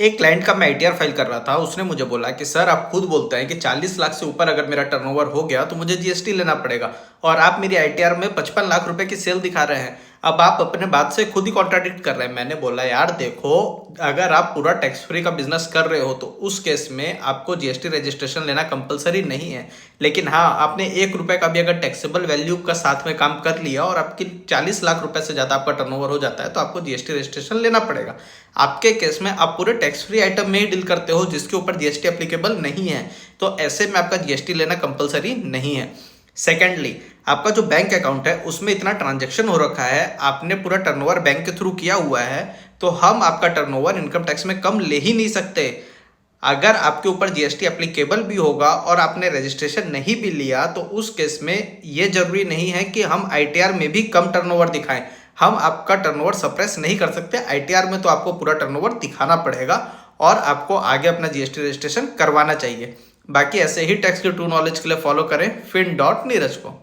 एक क्लाइंट का मैं आईटीआर फाइल कर रहा था। उसने मुझे बोला कि सर आप खुद बोलते हैं कि 40 लाख से ऊपर अगर मेरा टर्नओवर हो गया तो मुझे जीएसटी लेना पड़ेगा, और आप मेरी आईटीआर में 55 लाख रुपए की सेल दिखा रहे हैं। अब आप अपने बात से खुद ही कॉन्ट्राडिक्ट कर रहे हैं। मैंने बोला यार देखो, अगर आप पूरा टैक्स फ्री का बिजनेस कर रहे हो तो उस केस में आपको जीएसटी रजिस्ट्रेशन लेना कंपलसरी नहीं है। लेकिन हाँ, आपने 1 रुपए का भी अगर टैक्सेबल वैल्यू का साथ में काम कर लिया और आपकी 40 लाख रुपए से ज्यादा आपका टर्नओवर हो जाता है तो आपको जीएसटी रजिस्ट्रेशन लेना पड़ेगा। आपके केस में आप पूरे टैक्स फ्री आइटम में ही डील करते हो जिसके ऊपर जीएसटी एप्लीकेबल नहीं है, तो ऐसे में आपका जीएसटी लेना कंपलसरी नहीं है। सेकेंडली, आपका जो बैंक अकाउंट है उसमें इतना ट्रांजैक्शन हो रखा है, आपने पूरा टर्नओवर बैंक के थ्रू किया हुआ है, तो हम आपका टर्नओवर इनकम टैक्स में कम ले ही नहीं सकते। अगर आपके ऊपर जीएसटी एप्लीकेबल भी होगा और आपने रजिस्ट्रेशन नहीं भी लिया तो उस केस में ये जरूरी नहीं है कि हम आईटीआर में भी कम टर्नओवर दिखाएं। हम आपका टर्नओवर सप्रेस नहीं कर सकते। आईटीआर में तो आपको पूरा टर्नओवर दिखाना पड़ेगा और आपको आगे अपना जीएसटी रजिस्ट्रेशन करवाना चाहिए। बाकी ऐसे ही टैक्स की ट्रू नॉलेज के लिए फॉलो करें फिन.नीरज को।